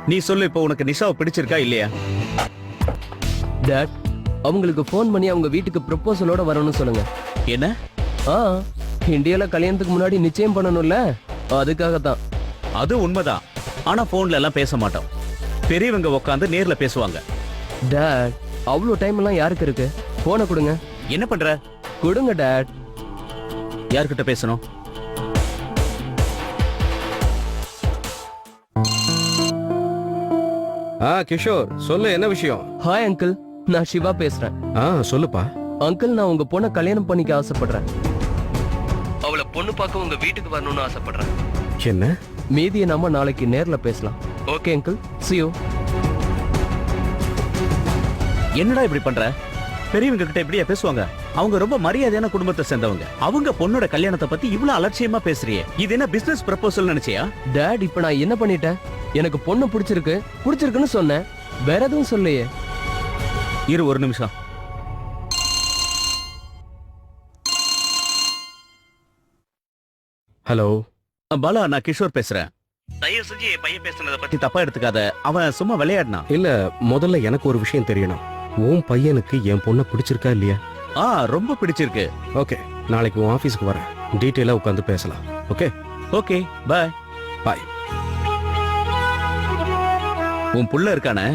நீ சொல்லு, இப்போ உனக்கு நிஷாவை பிடிச்சிருக்கா இல்லையா? டாட், அவங்களுக்கு ஃபோன் பண்ணி அவங்க வீட்டுக்கு ப்ரொபோசலோட வரணும்னு சொல்லுங்க. என்ன? ஆ, இந்தியால கல்யாணத்துக்கு முன்னாடி நிச்சயம் பண்ணணும்ல, அதுக்காக தான். அது உண்மைதான். ஆனா போன்ல எல்லாம் பேச மாட்டோம். பெரியவங்க உட்காந்து நேர்ல பேசுவாங்க. டாட், அவ்வளோ டைம் எல்லாம் யாருக்கு இருக்கு? போனை கொடுங்க. என்ன பண்ற? கொடுங்க டாட். யார்கிட்ட பேசணும்? கிஷோர், சொல்லு, என்ன விஷயம்? ஹாய் அங்கிள், நான் சிவா பேசுறேன். சொல்லுப்பா. அங்கிள், நான் உங்க பொண்ணை கல்யாணம் பண்ணிக்க ஆசைப்படுறேன். அவளை பொண்ணு பார்க்க உங்க வீட்டுக்கு வரணும்னு ஆசைப்படுறேன். என்ன? மீதியை நாம நாளைக்கு நேர்ல பேசலாம். Okay uncle, see you. என்னடா இப்படி பண்ற? பெரியவங்க கிட்ட இப்படியா பேசுவாங்க? அவங்க ரொம்ப மரியாதையான குடும்பத்தை சேர்ந்தவங்க. அவங்க பொண்ணோட கல்யாணத்தை பத்தி இவ்வளவு அலட்சியமா பேசுறியே, இது என்ன பிசினஸ் ப்ரப்போசல் நினைச்சியா? டாட், இப்ப நான் என்ன பண்ணிட்டேன்? எனக்கு பொண்ணு பிடிச்சிருக்குன்னு சொன்னேன், வேற எதுவும் சொல்லையே. இரு ஒரு நிமிஷம். ஹலோ பாலா, நான் கிஷோர் பேசுறேன். தயவு செஞ்சு என் பையன் பேசுனதை பத்தி தப்பா எடுத்துக்காத. அவன் சும்மா விளையாடினா. இல்ல, முதல்ல எனக்கு ஒரு விஷயம் தெரியணும். உன் பையனுக்கு என் பொண்ணை பிடிச்சிருக்கா இல்லையா? ரொம்ப பிடிச்சிருக்கு. ஓகே, நாளைக்கு உன் ஆபீஸ்க்கு வரேன், டீட்டெயிலா உட்காந்து பேசலாம். ஓகே ஓகே, பாய். பாய். உன் புள்ள இருக்கானே?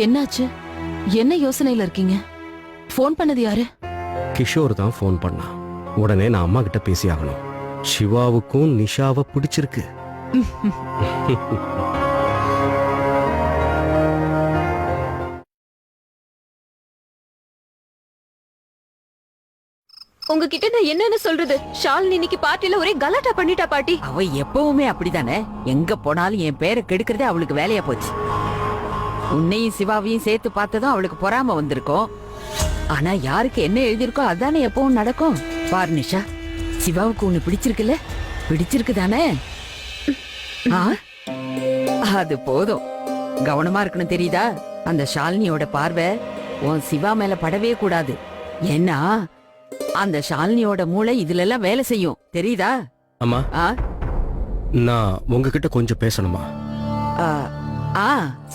என்னாச்சு? என்ன யோசனையில இருக்கீங்க? போன் பண்ணது யாரு? கிஷோர் தான் ஃபோன் பண்ணான். உடனே நான் அம்மா கிட்ட பேசி ஆகணும். சிவாவுக்கும் நிஷாவை பிடிச்சிருக்கு. உங்ககிட்ட நான் என்னன்னு சொல்றது? ஷாலினி இன்னைக்கு பார்ட்டில ஒரே கலாட்டா பண்ணிட்டா பாட்டி. அவ எப்பவுமே அப்படிதானே, எங்க போனாலும் என் பேரை கெடுக்கிறதே அவளுக்கு வேலையா போச்சு. உன்னையும் சிவாவையும் சேர்த்து பார்த்ததும் அவளுக்கு பொறாம வந்திருக்கும். ஆனா யாருக்கு என்ன எழுதியிருக்கோ அதானே எப்பவும் நடக்கும். பாரு நிஷா, சிவாவுக்கு உன்னை பிடிச்சிருக்குல்ல? பிடிச்சிருக்கு தானே? அது போதும். கவனமா இருக்கணும், தெரியுதா? அந்த ஷாலினியோட பார்வை உன் சிவா மேல படவே கூடாது. ஏன்னா அந்த ஷாலினியோட மூளை இதுல எல்லாம் வேலை செய்யும், தெரியுதா? அம்மா, நான் உங்ககிட்ட கொஞ்சம் பேசணுமா?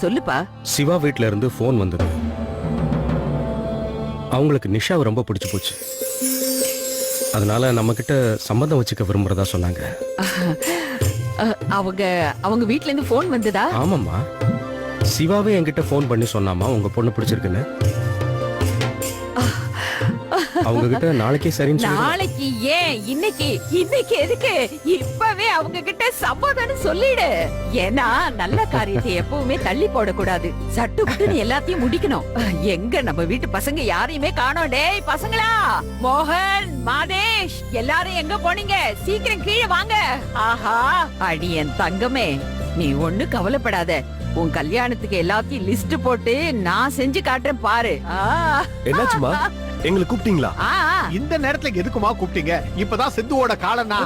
சொல்லுப்பா. சிவா வீட்ல இருந்து ஃபோன் வந்தது. அவங்களுக்கு நிஷாவை ரொம்ப பிடிச்சு போச்சு. அதனால நம்ம கிட்ட சம்பந்தம் வச்சுக்க விரும்புறதா சொன்னாங்க. அவங்க வீட்ல இருந்து போன் வந்ததா? ஆமாம்மா, சிவாவே என்கிட்ட ஃபோன் பண்ணி சொன்னாமா உங்க பொண்ணு பிடிச்சிருக்குன்னு. அவங்க கிட்ட நாளைக்கே சரின்னு சொல்லி. நாளைக்கு ஏன் இன்னைக்கு? இன்னைக்கு எதுக்கு? இப்பவே அவங்க கிட்ட சம்மதம்னு சொல்லிடு. ஏன்னா நல்ல காரியத்தை எப்பவுமே தள்ளி போடக்கூடாது. சட்டு புட்டுன்னு எல்லாத்தையும் முடிக்கணும். எங்க நம்ம வீட்டு பசங்க யாரையுமே காணோம். டேய் பசங்களா, மோகன், மாதேஷ், எல்லாரும் எங்க போனீங்க? சீக்கிரம் கீழே வாங்க. ஆஹா, அடி என் தங்கமே, நீ ஒண்ணு கவலைப்படாத. உன் கல்யாணத்துக்கு எல்லாத்தையும் லிஸ்ட் போட்டு நான் செஞ்சு காட்டுறேன், பாரு. என்னாச்சுமா? எங்களை கூப்பிட்டீங்களா? இந்த நேரத்துல எதுக்குமா கூப்பிட்டீங்க? இப்பதான் சித்துவோட காலனா?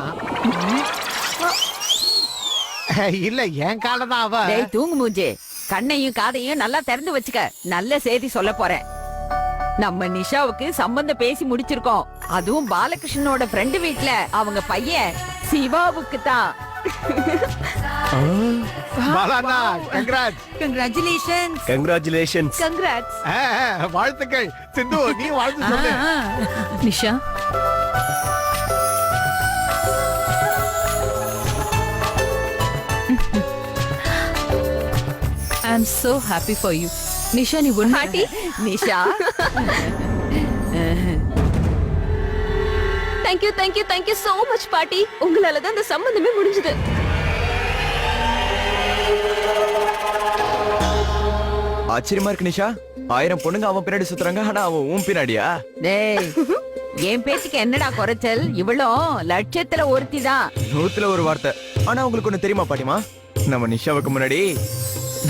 இல்ல, என் காலதான் அவ. டேய் தூங்கு மூஞ்சே, கண்ணையும் காதையும் நல்லா திறந்து வச்சுக்க. நல்ல செய்தி சொல்ல போறேன். நம்ம நிஷாவுக்கு சம்பந்தம் பேசி முடிச்சிருக்கோம். அதுவும் பாலகிருஷ்ணனோட ஃப்ரெண்டு வீட்ல. அவங்க பையன் சிவாவுக்கு தான். பாலாண்ணா, கங்க்ராட்ஸ். கங்க்ராச்சுலேஷன்ஸ். கங்க்ராச்சுலேஷன்ஸ். கங்க்ராட்ஸ். வாழ்த்துக்கள். சிந்து, நீ வாழ்த்து சொல்லு. Nisha, I am so happy for you. Nisha, நீ ஒண்ணு பாட்டி, Nisha, thank you thank you thank you so much பாட்டி. உங்களால தான் இந்த சம்பந்தமே முடிஞ்சது. ஆச்சரியமா இருக்கு நிஷா. 1000 பொண்ணுங்க அவன் பின்னாடி சுத்துறாங்க, ஆனா அவன் உன் பின்னாடியா? டேய் என் பேச்சுக்கு என்னடா குறைச்சல்? இவ்வளவு லட்சத்துல ஒருத்தி தான். 100ல ஒரு வார்த்தை. ஆனா உங்களுக்கு ஒண்ணு தெரியுமா பாட்டிமா? நம்ம நிஷாவுக்கு முன்னாடி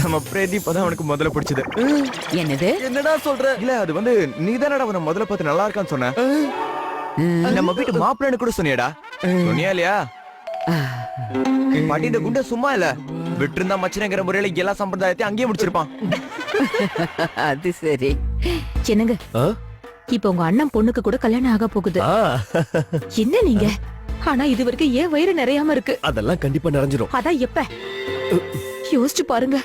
நம்ம பிரதீப் தான் அவனுக்கு முதல்ல பிடிச்சது. என்னது? என்னடா சொல்ற? இல்ல, அது வந்து நீதானடா அவனை முதல்ல பார்த்து நல்லா இருக்கான்னு சொன்ன. நம்ம வீட்டு மாப்பிள்ளைன்னு கூட சொன்னியாடா. சொன்னியா இல்லையா? பாட்டி, இந்த குண்ட சும்மா இல்ல. விட்டுருந்தா மச்சனங்கிற முறையில எல்லா சம்பிரதாயத்தையும் அங்கேயே முடிச்சிருப்பான். அது சரி. என்னங்க, இப்ப உங்க அண்ணன் பொண்ணுக்கு கூட கல்யாணம் ஆக போகுது. என்ன நீங்க ஆனா இது வரைக்கும் ஏன் வயிறு நிறையாம இருக்கு. அதெல்லாம் கண்டிப்பா நிறைஞ்சிரும். அதான் எப்ப யோசிச்சு பாருங்க.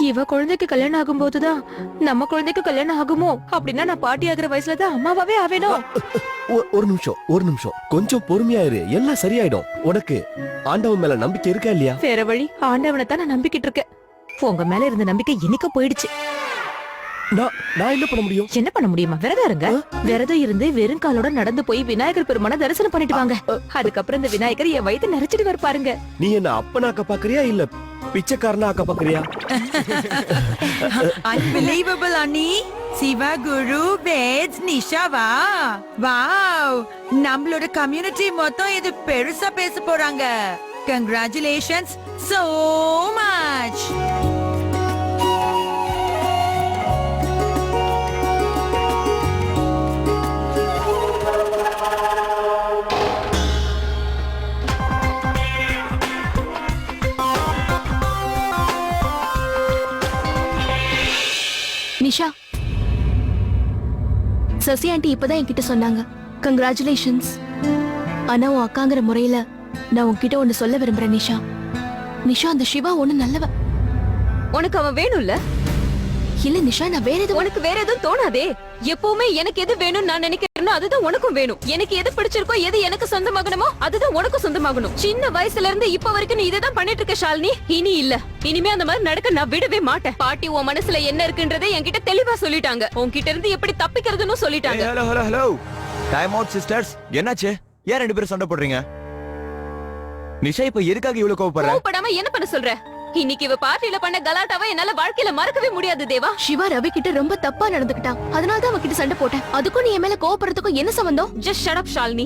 இவ குழந்தைக்கு கல்யாணம் ஆகும் போதுதான் நம்ம குழந்தைக்கு கல்யாணம் ஆகுமோ? அப்படின்னா நான் பாட்டி ஆகுற வயசுலதான் அம்மாவாவே ஆவேணும். ஒரு நிமிஷம் கொஞ்சம் பொறுமையா இரு, எல்லாம் சரியாயிடும். உனக்கு ஆண்டவன் மேல நம்பிக்கை இருக்கா இல்லையா? வேற வழி, ஆண்டவனை தான் நான் நம்பிக்கிட்டு இருக்கேன். உங்க மேல இருந்த நம்பிக்கை இன்னைக்கு போயிடுச்சு. நான் என்ன பண்ண முடியும்? என்ன பண்ண முடியுமா? விரதம் இருங்க. விரதம் இருந்து வெறும் காலோட நடந்து போய் விநாயகர் பெருமான தரிசனம் பண்ணிட்டு வாங்க. அதுக்கப்புறம் இந்த விநாயகர் என் வயித்தை நிறைச்சிட்டு பாருங்க. நீ என்ன அப்பனாக்க பாக்குறியா இல்ல பிச்சைக்காரனா ஆக்க பாக்குறியா? Unbelievable, Annie. சிவா, குரு, வேத், நிஷாவா? வாவ்! நம்மளோட கம்யூனிட்டி மொத்தம் இது பெருசா பேச போறாங்க. Congratulations so much. Nisha, Sasi aunty இப்பதான் என்கிட்ட சொன்னாங்க கங்க்ராச்சுலேஷன்ஸ். ஆனா உன் அக்காங்கிற முறையில நான் உன்கிட்ட ஒண்ணு சொல்ல விரும்புறேன் நிஷா. நிஷா, அந்த சிவா ஒண்ணு நல்லவ. உனக்கு அவன் வேணும்ல? இல்ல நிஷா, நான் வேற எதுவும் உனக்கு வேற எதுவும் தோணாதே. எப்பவுமே எனக்கு எது வேணும் நான் நினைக்கிறேனோ அதுதான் உனக்கும் வேணும். எனக்கு எது பிடிச்சிருக்கோ, எது எனக்கு சொந்தமாகணுமோ அதுதான் உனக்கும் சொந்தமாகணும். சின்ன வயசுல இருந்து இப்ப வரைக்கும் நீ இதான் பண்ணிட்டு இருக்க ஷாலினி. இனி இல்ல, இனிமே அந்த மாதிரி நடக்க நான் விடவே மாட்டேன். பாட்டி உன் மனசுல என்ன இருக்குன்றதை என்கிட்ட தெளிவா சொல்லிட்டாங்க. உன்கிட்ட இருந்து எப்படி தப்பிக்கிறதுன்னு சொல்லிட்டாங்க. Hello time out sisters. என்னாச்சு? ஏன் ரெண்டு பேரும் சண்டை போடுறீங்க? நிஷா இப்ப எதுக்காக இவ்வளவு கோவப்படுற? கோவப்படாம என்ன பண்ண சொல்ற? இன்னைக்கு இவ பார்ட்டில பண்ண கலாட்டாவை என்னால வாழ்க்கையில மறக்கவே முடியாது தேவா. சிவா ரவி கிட்ட ரொம்ப தப்பா நடந்துக்கிட்டான். அதனாலதான் அவன் கிட்ட சண்டை போட்டேன். அதுக்கும் நீ என் மேல கோவப்படுறதுக்கும் என்ன சம்பந்தம்? Just shut up Shalini.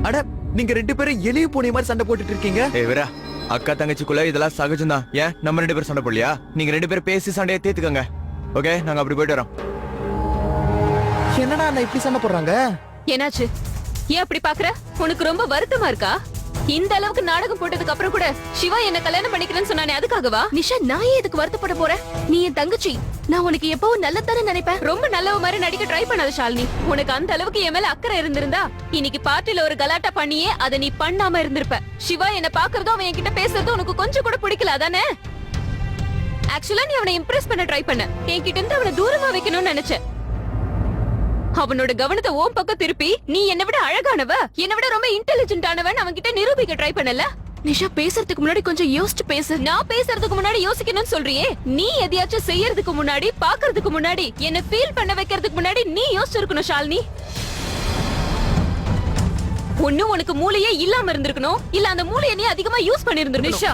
அட, நீங்க ரெண்டு பேரும் எலியும் பூனை மாதிரி சண்டை போட்டுட்டு இருக்கீங்க. ஏய் வீரா, அக்கா தங்கச்சிக்குள்ள இதெல்லாம் சகஜம்தான். ஏன் நம்ம ரெண்டு பேரும் சண்டை போடலையா? நீங்க ரெண்டு பேரும் பேசி சண்டையை தீர்த்துக்கங்க. ஓகே, நாங்க அப்படி போயிட்டு வரோம். என்னடா இப்படி சண்டை போடுறாங்க? என்னாச்சு? ஏன் அப்படி பாக்குற? உனக்கு ரொம்ப வருத்தமா இருக்கா? இந்த அளவுக்கு நாடகம் போட்டதுக்கு அப்புறம் கூட சிவா என்ன கல்யாணம் பண்ணிக்கிறேன்னு சொன்னானே, அதுக்காகவா? நிஷா, நான் ஏன் இதுக்கு வருத்தப்பட போறேன்? நீ என் தங்கச்சி. நான் உனக்கு எப்பவும் நல்லதானே நினைப்பேன். ரொம்ப நல்லவ மாதிரி நடிக்க ட்ரை பண்ணாத ஷாலினி. உனக்கு அந்த அளவுக்கு என் மேல அக்கறை இருந்திருந்தா இன்னைக்கு பார்ட்டில ஒரு கலாட்டா பண்ணியே அதை நீ பண்ணாம இருந்திருப்ப. சிவா என்ன பாக்குறதும் அவன் என்கிட்ட பேசுறதும் உனக்கு கொஞ்சம் கூட பிடிக்கல அதானே? ஆக்சுவலா நீ அவனை இம்ப்ரெஸ் பண்ண ட்ரை பண்ண. என்கிட்ட இருந்து அவனை தூரமா வைக்கணும்னு நினைச்ச. அவனோட கவனத்தை ஓம் பக்கம் திருப்பி நீ என்னை விட அழகானவ, என்னை விட ரொம்ப இன்டெலிஜென்ட் ஆனவன் அவன்கிட்ட நிரூபிக்க ட்ரை பண்ணல. நிஷா, பேசுறதுக்கு முன்னாடி கொஞ்சம் யோசிச்சு பேசு. நான் பேசுறதுக்கு முன்னாடி யோசிக்கணும்னு சொல்றியே. நீ எதையாச்சும் செய்யறதுக்கு முன்னாடி, பாக்குறதுக்கு முன்னாடி, என்ன ஃபீல் பண்ண வைக்கிறதுக்கு முன்னாடி நீ யோசிச்சிருக்கணும் ஷாலினி. ஒண்ணு உனக்கு மூளையே இல்லாம இருந்திருக்கணும், இல்ல அந்த மூளையை நீ அதிகமா யூஸ் பண்ணிருந்திருக்கணும். நிஷா,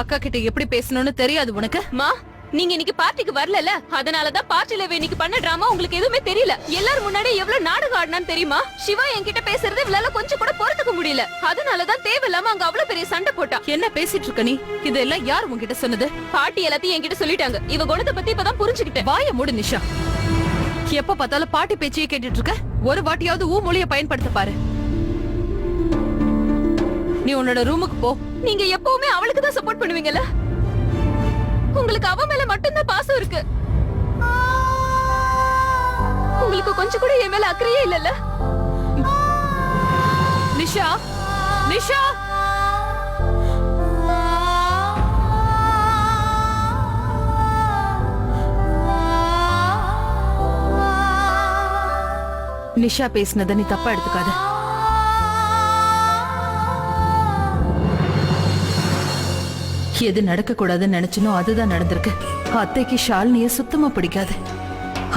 அக்கா கிட்ட எப்படி பேசணும்னு தெரியாது உனக்கு? மா, நீங்க இன்னைக்கு பார்ட்டிக்கு வரல, அதனாலதான் பார்ட்டில இன்னைக்கு பண்ண டிராமா உங்களுக்கு எதுவுமே தெரியல. எல்லாரும் முன்னாடி எவ்வளவு நாடகம் ஆடினான்னு தெரியுமா? சிவா என்கிட்ட பேசுறது இவளால கொஞ்சம் கூட பொறுத்துக்க முடியல. அதனாலதான் தேவையில்லாம அங்க அவ்வளவு பெரிய சண்டை போட்டா. என்ன பேசிட்டு இருக்க நீ? இதெல்லாம் யார் உன்கிட்ட சொன்னது? பாட்டி எல்லாத்தையும் என்கிட்ட சொல்லிட்டாங்க. இவ குணத்தை பத்தி இப்பதான் புரிஞ்சுக்கிட்டேன். வாய மூடு நிஷா. எப்ப பார்த்தாலும் பாட்டி பேச்சையே கேட்டுட்டு இருக்க. ஒரு வாட்டியாவது ஊ மொழியை பயன்படுத்த பாரு. நீ உன்னோட ரூமுக்கு போ. நீங்க எப்பவுமே அவளுக்கு தான் சப்போர்ட் பண்ணுவீங்கல்ல? உங்களுக்கு அவ மேல மட்டும்தான் பாசம் இருக்கு. உங்களுக்கு கொஞ்சம் கூட என் மேல அக்கறையே இல்லல்ல? நிஷா, நிஷா, நிஷா பேசினத நீ தப்பா எடுத்துக்காத. எது நடக்க கூடாதுன்னு நினைச்சனோ அதுதான் நடந்திருக்கு. அத்தைக்கு ஷாலினிய சுத்தமா பிடிக்காது.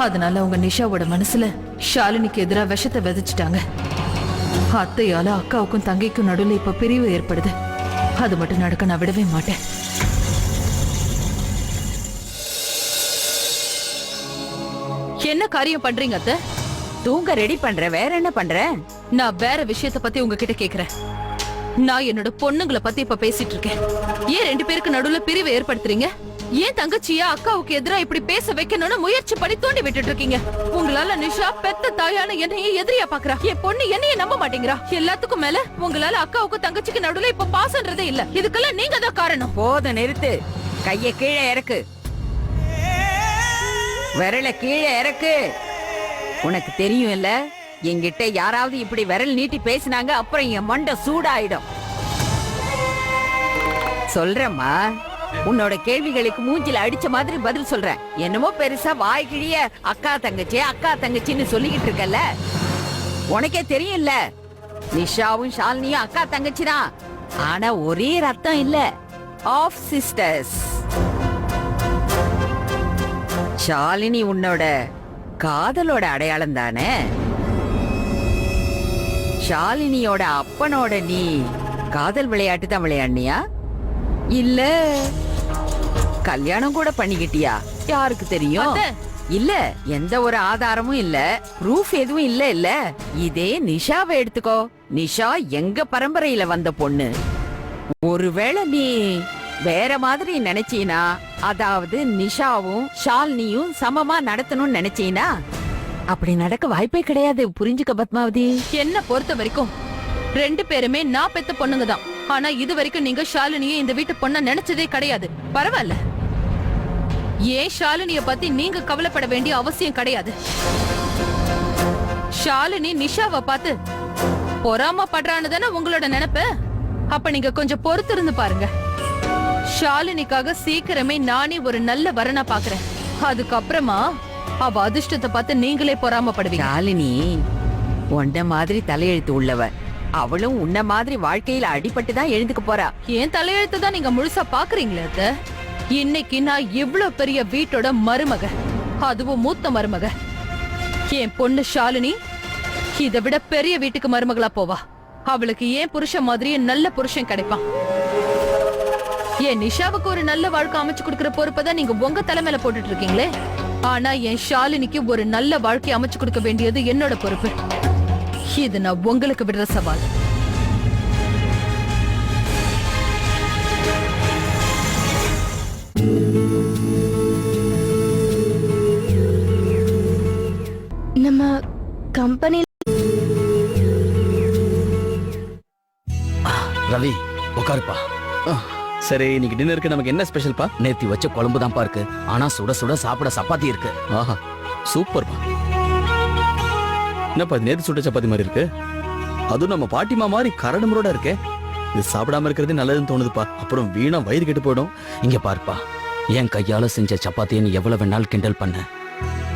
அதனால அவங்க நிஷாவோட மனசுல ஷாலினிக்கு எதிரா விஷத்தை விதைச்சிட்டாங்க. அத்தையால அக்காவுக்கும் தங்கைக்கும் நடுவுல இப்ப பிரிவு ஏற்படுது. அது மட்டும் நடக்க நான் விடவே மாட்டேன். என்ன காரியம் பண்றீங்க அத்தை? தூங்க ரெடி பண்ற. வேற என்ன பண்ற? நான் வேற விஷயத்த பத்தி உங்ககிட்ட கேக்குறேன். நான் என்னோட பொண்ணுங்களை பத்தி இப்ப பேசிட்டு இருக்கேன். ஏன் ரெண்டு பேருக்கு நடுவுல பிரிவு ஏற்படுத்துறீங்க? ஏன் தங்கச்சியா அக்காவுக்கு எதிரா இப்படி பேச வைக்கணும்னு முயற்சி பண்ணி தூண்டி விட்டுட்டு இருக்கீங்க? உங்களால நிஷா பெத்த தாயான என்னையே எதிரியா பாக்குறா. என் பொண்ணு என்னைய நம்ப மாட்டேங்கிறா. எல்லாத்துக்கும் மேல உங்களால அக்காவுக்கு தங்கச்சிக்கு நடுவுல இப்ப பாசன்றதே இல்ல. இதுக்கெல்லாம் நீங்க தான் காரணம். போத நிறுத்து. கைய கீழே இறக்கு. விரல கீழே இறக்கு. உனக்கு தெரியும் இல்ல, என்கிட்ட யாராவது இப்படி விரல் நீட்டி பேசினாங்க அப்புறம் என் மண்டை சூடாயிடும். சொல்றேம்மா, உன்னோட கேள்விகளுக்கு மூஞ்சில அடிச்ச மாதிரி பதில் சொல்றேன். என்னமோ பெருசா வாய் கிழிய அக்கா தங்கச்சின்னு சொல்லிக்கிட்டு இருக்கல. உனக்கே தெரியும்ல, நிஷாவும் ஷாலினியும் அக்கா தங்கச்சி தான். ஆனா ஒரே ரத்தம் இல்ல, ஆஃப் சிஸ்டர்ஸ். ஷாலினி உன்னோட காதலோட அடையாளம் தானே. ஷாலினியோட அப்பனோட நீ காதல் விளையாட்டு தான் விளையாடினியா, இல்ல கல்யாணம் கூட பண்ணிக்கிட்டியா? யாருக்கு தெரியும்? இல்ல, எந்த ஒரு ஆதாரமும் இல்ல, ப்ரூஃப் எதுவும் இல்ல. இதே நிஷாவை எடுத்துக்கோ. நிஷா எங்க பரம்பரையில வந்த பொண்ணு. ஒருவேளை நீ வேற மாதிரி நினைச்சீனா, அதாவது நிஷாவும் ஷாலினியும் சமமா நடத்தணும்னு நினைச்சீனா, அப்படி நடக்க வாய்ப்பே கிடையாது. புரிஞ்சுக்க பத்மாவதி. என்ன பொறுத்த வரைக்கும் 2 பேருமே நான் பெத்த பொண்ணுங்க தான். ஆனா இது வரைக்கும் நீங்க ஷாலினியை இந்த வீட்டு பொண்ண நினைச்சதே கிடையாது. பரவாயில்ல, ஏன் ஷாலினிய பத்தி நீங்க கவலைப்பட வேண்டிய அவசியம் கிடையாது. ஷாலினி நிஷாவை பார்த்து பொறாமப்படுறான்னு தானே உங்களோட நினைப்பு. அப்ப நீங்க கொஞ்சம் பொறுத்து இருந்து பாருங்க. ஷாலினிக்காக சீக்கிரமே நானே ஒரு நல்ல வரனா பாக்குறேன். அதுக்கப்புறமா அவ அதிர்ஷ்டத்தை பார்த்து நீங்களே பொறாமப்படுவீங்க. ஷாலினி உன்ன மாதிரி தலையெழுத்து உள்ளவ. அவளும் உன்ன மாதிரி வாழ்க்கையில அடிபட்டு தான் எழுந்துக்க போறா. ஏன் தலையெழுத்து தான் நீங்க முழுசா பாக்குறீங்களே அத்தை? இன்னைக்கு நான் இவ்வளவு பெரிய வீட்டோட மருமக, அதுவும் மூத்த மருமக. என் பொண்ணு ஷாலினி இதை விட பெரிய வீட்டுக்கு மருமகளா போவா. அவளுக்கு ஏன் புருஷன் மாதிரியே நல்ல புருஷன் கிடைப்பான். என் நிஷாவுக்கு ஒரு நல்ல வாழ்க்கை அமைச்சு கொடுக்கிற பொறுப்பதான் நீங்க உங்க தலைமையில போட்டுட்டு இருக்கீங்களே. ஆனா என் ஷாலினிக்கு ஒரு நல்ல வாழ்க்கை அமைச்சு கொடுக்க வேண்டியது என்னோட பொறுப்பு. இது நான் உங்களுக்கு விடுற சவால். நம்ம கம்பெனி ரவி உட்காருப்பா. சரி, இன்னைக்கு டின்னருக்கு நமக்கு என்ன ஸ்பெஷல்பா? நேத்தி வச்ச குழம்பு தான்ப்பா இருக்கு. ஆனா சுட சுட சாப்பிட சப்பாத்தி இருக்கு. ஆஹா, சூப்பர்ப்பா. என்னப்பா நேத்து சுட்ட சப்பாத்தி மாதிரி இருக்கு? அதுவும் நம்ம பாட்டிமா மாதிரி கரடுமுரோட இருக்கே. இது சாப்பிடாம இருக்கிறது நல்லதுன்னு தோணுதுப்பா. அப்புறம் வீணா வயிறு கெட்டு போயிடும். இங்க பாருப்பா, என் கையால செஞ்ச சப்பாத்தியை நீ எவ்வளவு வேணாலும் கிண்டல் பண்ண,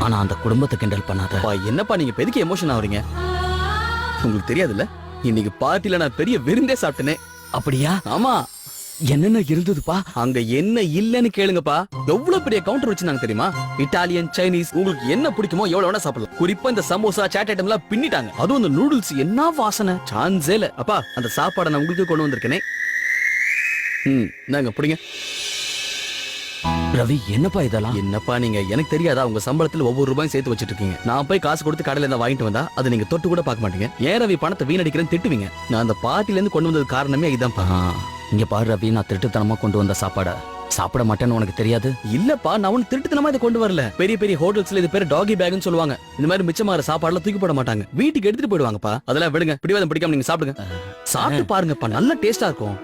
ஆனா அந்த குடும்பத்தை கிண்டல் பண்ணாத. என்னப்பா நீங்க பெருக்கி எமோஷன் ஆகுறீங்க? உங்களுக்கு தெரியாதுல்ல, இன்னைக்கு பார்ட்டில நான் பெரிய விருந்தே சாப்பிட்டேனே. அப்படியா? ஆமா. என்னென்ன இருந்ததுப்பா? அங்க என்ன இல்லன்னு கேளுங்கப்பா. எவ்வளவு பெரிய கவுண்டர் வச்சிருந்தாங்க தெரியுமா? இட்டாலியன், சைனீஸ், உங்களுக்கு என்ன பிடிக்குமோ எவ்வளவு வேணா சாப்பிடலாம். குறிப்பா இந்த சமோசா, சாட் ஐட்டம் எல்லாம் பின்னிட்டாங்க. அதுவும் இந்த நூடுல்ஸ் என்ன வாசனை, சான்ஸே இல்ல. அப்பா, அந்த சாப்பாடை நான் உங்களுக்கு கொண்டு வந்திருக்கேனே. நாங்க பிடிங்க. ரவி, என்னப்பா இதெல்லாம்? என்னப்பா நீங்க, எனக்கு தெரியாதா உங்க சம்பளத்துல ஒவ்வொரு ரூபாயும் சேர்த்து வச்சிட்டு இருக்கீங்க. நான் போய் காசு கொடுத்து கடையில இருந்தா வாங்கிட்டு வந்தா அதை நீங்க தொட்டு கூட பார்க்க மாட்டீங்க. ஏன் ரவி பணத்தை வீணடிக்கிறேன்னு திட்டுவீங்க. நான் அந்த பார்ட்டில இருந்து கொண்டு வந்தது காரணமே இதுதான்ப்பா. இங்க பாரு ரவி, நான் திருட்டுத்தனமா கொண்டு வந்த சாப்பாடை சாப்பிட மாட்டேன்னு உனக்கு தெரியாது? இல்லப்பா, நான் ஒண்ணு திருட்டுத்தனமா இதை கொண்டு வரல. பெரிய பெரிய ஹோட்டல்ஸ்ல இது பேரு டாகி பேக்னு சொல்லுவாங்க. இந்த மாதிரி மிச்சமாற சாப்பாடுல தூக்கி போட மாட்டாங்க, வீட்டுக்கு எடுத்துட்டு போயிடுவாங்கப்பா. அதெல்லாம் விடுங்க, பிடிவாதம் பிடிக்காம நீங்க சாப்பிடுங்க. சாப்பிட்டு பாருங்கப்பா, நல்ல டேஸ்டா இருக்கும்.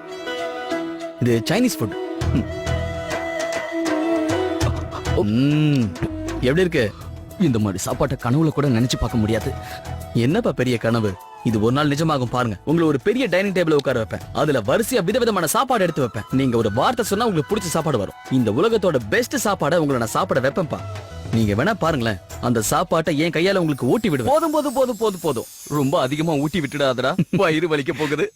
இது சைனீஸ் ஃபுட். எப்படி இருக்கு? இந்த மாதிரி சாப்பாட்டை கனவுல கூட நினைச்சு பார்க்க முடியாது. என்னப்பா பெரிய கனவு? இது ஒரு நாள் நிஜமாகும் பாருங்க. உங்களை ஒரு பெரிய டைனிங் டேபிள் உட்கார வைப்பேன். அதுல வரிசையா விதவிதமான சாப்பாடு எடுத்து வைப்பேன். நீங்க ஒரு வார்த்தை சொன்னா உங்களுக்கு பிடிச்ச சாப்பாடு வரும். இந்த உலகத்தோட பெஸ்ட் சாப்பாடை உங்களை நான் சாப்பிட வைப்பேன்ப்பா. நீங்க வேணா பாருங்களேன், அந்த சாப்பாட்டை என் கையால உங்களுக்கு ஊட்டி விடுவேன். போதும் போதும் போதும் போதும் போதும், ரொம்ப அதிகமா ஊட்டி விட்டுடாதடா, வயிறு வலிக்க போகுது.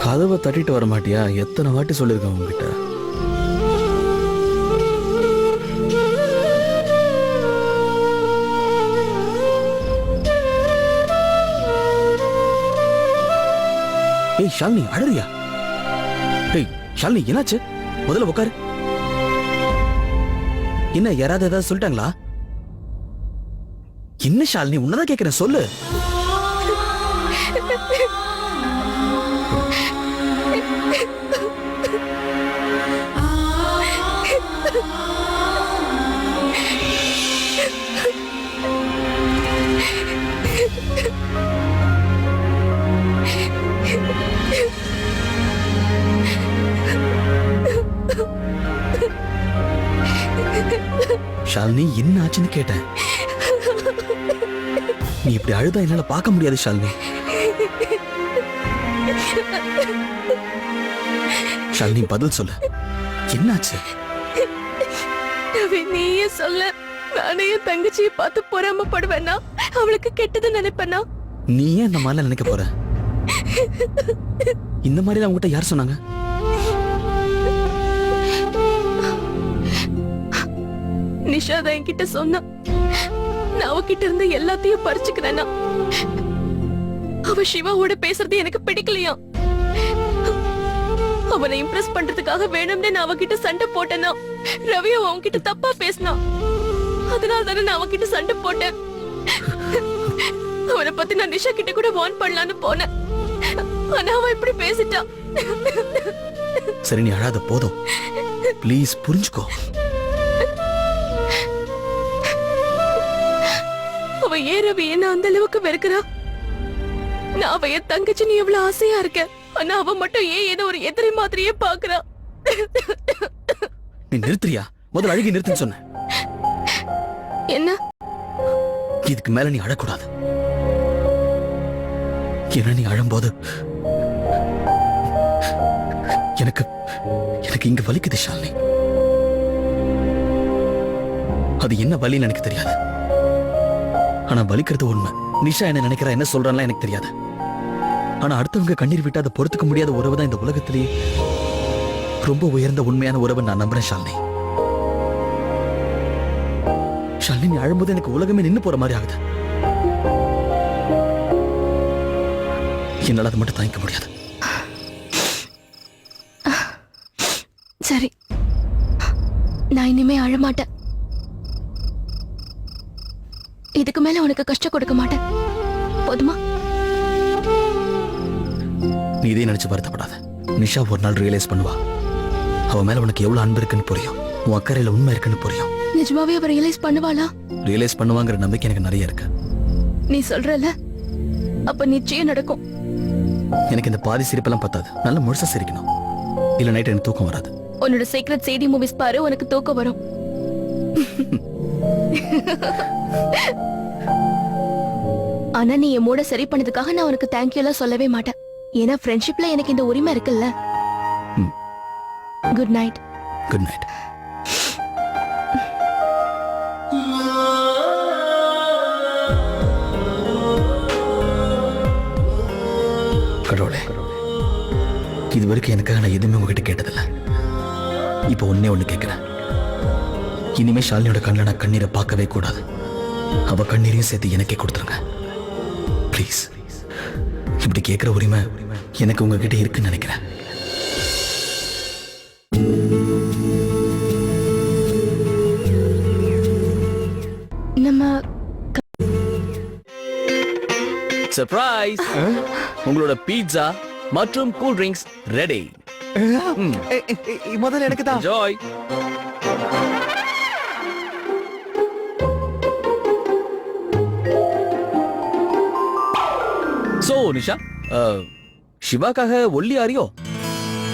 கதவை தட்டிட்டு வர மாட்டியா? எத்தனை வாட்டி சொல்லிருக்கேன் உங்ககிட்ட. ஏய் ஷாலினி, அழறியா? ஏய் ஷாலினி, என்னாச்சு? முதல்ல உட்காரு. என்ன, யாராவது ஏதாவது சொல்லிட்டாங்களா? என்ன ஷாலினி, உன்னதான் கேக்குறேன், சொல்லு. ஷாலினி என்ன ஆச்சுன்னு கேட்டேன். நீ இப்படி அழுதா என்னால பார்க்க முடியாது ஷாலினி. ஷாலினி பதில் சொல்லு, என்னாச்சு? நீயே சொல்ல. நானே என் தங்கச்சியை பார்த்து பொறாமப்படுவேனா? அவளுக்கு கெட்டது நினைப்பேனா? நீ ஏன் இந்த மாதிரிலாம் நினைக்க போற? இந்த மாதிரி அவங்ககிட்ட யார் சொன்னாங்க? நிஷா தான் என்கிட்ட சொன்னா. நான் அவகிட்ட இருந்து எல்லாத்தையும் பறிச்சுக்கிறேன்னா. அவ சிவாவோட பேசுறது எனக்கு பிடிக்கலையா? அவனை இம்ப்ரெஸ் பண்றதுக்காக வேணும்னே நான் அவகிட்ட சண்டை போட்டேனா? ரவி அவன்கிட்ட தப்பா பேசினா. அதனால தானே நான் அவகிட்ட சண்டை போட்டேன். அவனை பத்தி நான் நிஷா கிட்ட கூட வார்ன் பண்ணலான்னு போனேன். ஆனா அவன் இப்படி பேசிட்டான். சரி நீ அழாத, போதும். ப்ளீஸ் புரிஞ்சுக்கோ. அவ ஏன் ரவி என்ன அந்த அளவுக்கு வெறுக்கிறா? நான் அவ என் தங்கச்சி நீ எவ்வளவு ஆசையா இருக்க. ஆனா அவ மட்டும் ஏன் ஏதோ ஒரு எதிரி மாதிரியே பாக்குறா. நீ நிறுத்துறியா? முதல்ல அழுகி நிறுத்துன்னு சொன்ன. என்ன? இதுக்கு மேல நீ அழக்கூடாது. ஏன்னா நீ அழும்போது எனக்கு எனக்கு இங்க வலிக்குது ஷாலினி. அது என்ன வலின்னு எனக்கு தெரியாது. ஆனா வலிக்கிறது உண்மை. நிஷா என்ன நினைக்கிறா, என்ன சொல்றான்லாம் எனக்கு தெரியாது. ஆனா அடுத்தவங்க கண்ணீர் விட்டு அதை பொறுத்துக்க முடியாத உறவு தான் இந்த உலகத்திலேயே ரொம்ப உயர்ந்த உண்மையான உறவு நான் நம்புறேன் ஷாலினி. ஷாலினி நீ அழும்போது எனக்கு உலகமே நின்னு போற மாதிரி ஆகுது. என்னால அதை மட்டும் தாங்கிக்க முடியாது. சரி, நான் இனிமே அழமாட்டேன். இதுக்கு மேல உனக்கு கஷ்டம் கொடுக்க மாட்டேன். போதுமா? நீ இதே நினைச்சு வருத்தப்படாத. நிஷா ஒரு நாள் ரியலைஸ் பண்ணுவா. அவ மேல உனக்கு எவ்வளவு அன்பு இருக்குன்னு புரியும். உன் அக்கறையில உண்மை இருக்குன்னு புரியும். நிஜமாவே அவ ரியலைஸ் பண்ணுவாளா? ரியலைஸ் பண்ணுவாங்கிற நம்பிக்கை எனக்கு நிறைய இருக்கு. நீ சொல்றல, அப்ப நிச்சயம் நடக்கும். எனக்கு இந்த பாதி சிரிப்பெல்லாம் பத்தாது. நல்ல முழுசா சிரிக்கணும். இல்ல நைட் எனக்கு தூக்கம் வராது. உன்னோட சீக்ரெட் சிடி மூவிஸ் பாரு, உனக்கு தூக்கம் வரும். ஆனா நீ என் மூட சரி பண்ணதுக்காக நான் உனக்கு தேங்க்யூ எல்லாம் சொல்லவே மாட்டேன். ஏன்னா ஃப்ரெண்ட்ஷிப்ல எனக்கு இந்த உரிமை இருக்குல்ல. Good night. Good night. கடவுளே, இது வரைக்கும் எனக்காக நான் எதுவுமே உங்ககிட்ட கேட்டதில்ல. இப்போ ஒண்ணு கேட்கிறேன். இனிமே ஷாலினியோட கண்ணில் நான் கண்ணீரை பார்க்கவே கூடாது. அவ கண்ணீரையும் சேர்த்து எனக்கே கொடுத்துருங்க ப்ளீஸ். இப்படி கேட்கிற உரிமை எனக்கு உங்ககிட்ட இருக்குன்னு நினைக்கிறேன். நம்ம சர்ப்ரைஸ்! உங்களோட பீட்சா மற்றும் கூல் ட்ரிங்க்ஸ் ரெடி. முதல்ல எனக்கு தான். என்ஜாய். சோ நிஷா, சிவாக்காக ஒல்லி ஆறியோ?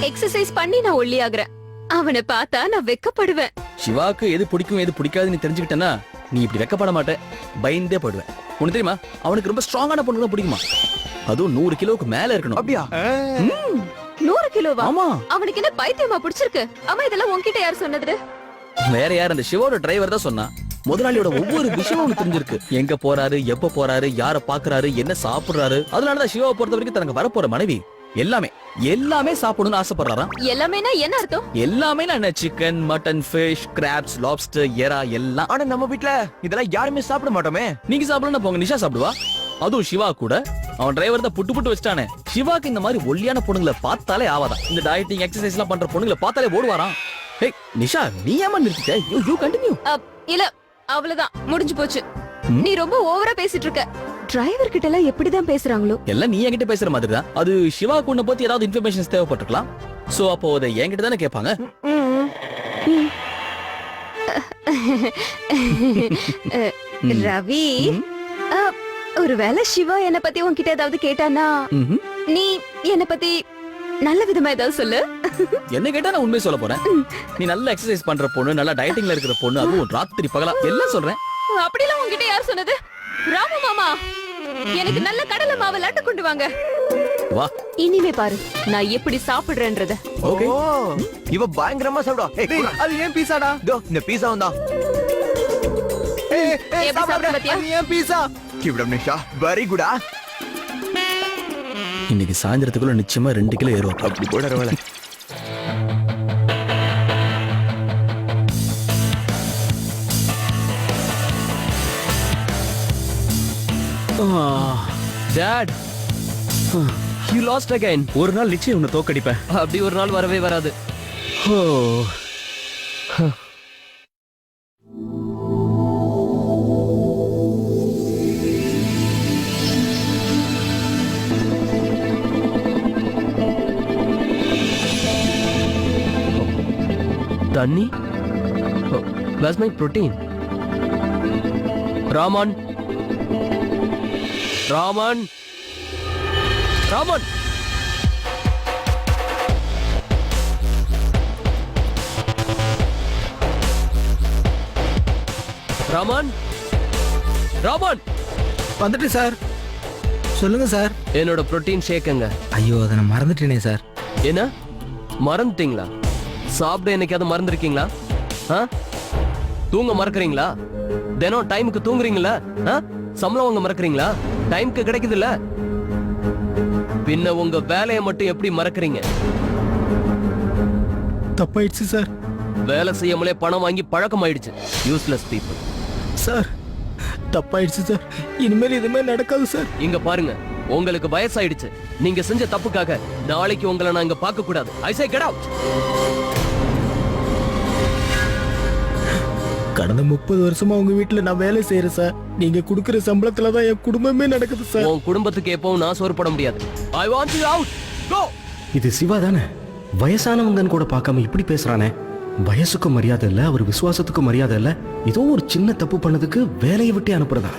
எக்ஸசைஸ் பண்ணி நான் ஒல்லி ஆகுறேன். அவனை பார்த்தா நான் வெக்கப்படுவேன். சிவாக்கு எது பிடிக்கும் எது பிடிக்காதுன்னு தெரிஞ்சுக்கிட்டேன்னா நீ இப்படி வெக்கப்பட மாட்டேன், பயந்தே போயிடுவேன். உனக்கு தெரியுமா, அவனுக்கு ரொம்ப ஸ்ட்ராங்கான பொண்ணு தான் பிடிக்குமா. அதுவும் 100 கிலோவுக்கு மேல இருக்கணும். அப்படியா? 100 கிலோவா? ஆமா. அவனுக்கு என்ன பைத்தியமா பிடிச்சிருக்கு? அம்மா இதெல்லாம் உன்கிட்ட யார் சொன்னது? வேற யார்? அந்த சிவோட டிரைவர் தான் சொன்னா. முதலாளியோட ஒவ்வொரு விஷயமும் அவனுக்கு தெரிஞ்சிருக்கு. எங்க போறாரு, எப்ப போறாரு, யார பாக்குறாரு, என்ன சாப்பிடுறாரு. அதனாலதான் சிவாவை பொறுத்த வரைக்கும் தனக்கு வரப்போற மனைவி எல்லாமே சாப்பிடணும்னு ஆசைப்படுறாராம். எல்லாமேனா என்ன அர்த்தம்? எல்லாமே என்ன, chicken, mutton, fish, crabs, lobster, எறா எல்லாம். ஆனா நம்ம வீட்ல இதெல்லாம் யாருமே சாப்பிட மாட்டோமே. நீங்க சாப்பிடணும் போங்க, நிஷா சாப்பிடுவா. அதுவும் சிவா கூட. அவன் டிரைவர் தான் புட்டு வச்சிட்டானே. சிவாக்கு இந்த மாதிரி ஒல்லியான பொண்ணுங்களை பார்த்தாலே ஆவாதான். இந்த டயட்டிங் எக்ஸசைஸ் எல்லாம் பண்ற பொண்ணுங்களை பார்த்தாலே ஓடுவாராம். ஹே நிஷா, நீ ஏமா நிறுத்திட்ட? You continue. இல்ல, அவ்வளவுதான், முடிஞ்சு போச்சு. நீ ரொம்ப ஓவரா பேசிட்டு இருக்க. டிரைவர் கிட்ட எல்லாம் எப்படிதான் பேசுறாங்களோ? எல்லாம் நீ என்கிட்ட பேசுற மாதிரி தான். அது சிவா உன்னை பத்தி ஏதாவது இன்ஃபர்மேஷன்ஸ் தேவைப்பட்டிருக்கலாம். சோ அப்போ அதை என்கிட்ட தானே கேட்பாங்க. ரவி, ஒருவேளை சிவா என்ன பத்தி உன்கிட்ட ஏதாவது கேட்டானா, நீ என்ன பத்தி நல்ல விதமா ஏதாவது சொல்லு. என்ன கேட்டா நான் உண்மையை சொல்ல போறேன். நீ நல்ல எக்ஸசைஸ் பண்ற பொண்ணு, நல்லா டயட்டிங்ல இருக்கிற பொண்ணு, அதுவும் ராத்திரி பகலா எல்லாம் சொல்றேன். அப்படிலாம் உன்கிட்ட யார் சொன்னது? ராமு மாமா, எனக்கு நல்ல கடலை மாவு லட்டு கொண்டு வாங்க. வா. இனிமே பாரு நான் எப்படி சாப்பிடுறேன்றத. ஓகே. ஓ, இவ பயங்கரமா சாப்பிடுவா. ஏய், அது ஏன் பீஸாடா? இதோ இந்த பீஸா வந்தா. எப்படி சாப்பிடுற பாத்தியா? அது ஏன் பீஸா? Keep it up, Nisha. Very good, ah. இன்னைக்கு சாயந்தரத்துக்குள்ள நிச்சயமா 2 கிலோ ஏறும். அப்படி போட ரவல. That you lost again. ஒரு நாள் நிச்சயம் உன்னை தோக்கடிப்பேன். அப்படி ஒரு நாள் வரவே வராது. ஓ. தண்ணி? Where's my protein? Raman, Raman, Raman. Raman, Raman. வந்துட்டு சார். சொல்லுங்க சார். என்னோட புரோட்டீன் ஷேக்குங்க. ஐயோ, அதை நான் மறந்துட்டேனே சார். என்ன மறந்துட்டீங்களா? சாப்பிட என்னைக்காவது மறந்துருக்கீங்களா? தூங்க மறக்கறீங்களா? தினம் டைமுக்கு தூங்குறீங்களா? சம்பளம் வாங்க மறக்கறீங்களா? டைமுக்கு கிடைக்குதுல்ல? பின்ன உங்க வேலையை மட்டும் எப்படி மறக்கறீங்க? தப்பாயிடுச்சு சார். வேலை செய்யாமலே பணம் வாங்கி பழக்கம் ஆயிடுச்சு. Useless people. சார் தப்பாயிடுச்சு சார். இனிமேல் இதுமே நடக்காது சார். இங்க பாருங்க, உங்களுக்கு வயசாயிடுச்சு. நீங்க செஞ்ச தப்புக்காக நாளைக்கு உங்களை நான் இங்க பார்க்க கூடாது. ஐ சே கெட் அவுட். கடந்த 30 வருஷமா உங்க வீட்டுல நான் வேலை செய்யறேன் சார். நீங்க குடுக்கிற சம்பளத்துல தான் என் குடும்பமே நடக்குது சார். உன் குடும்பத்துக்கு எப்பவும் நான் சோறு போட முடியாது. I want you out. Go. இது சிவா தானே? வயசானவங்கன்னு கூட பார்க்காம இப்படி பேசுறானே. வயசுக்கும் மரியாதை இல்ல, அவர் விசுவாசத்துக்கும் மரியாதை இல்ல. ஏதோ ஒரு சின்ன தப்பு பண்ணதுக்கு வேலையை விட்டு அனுப்புறதா?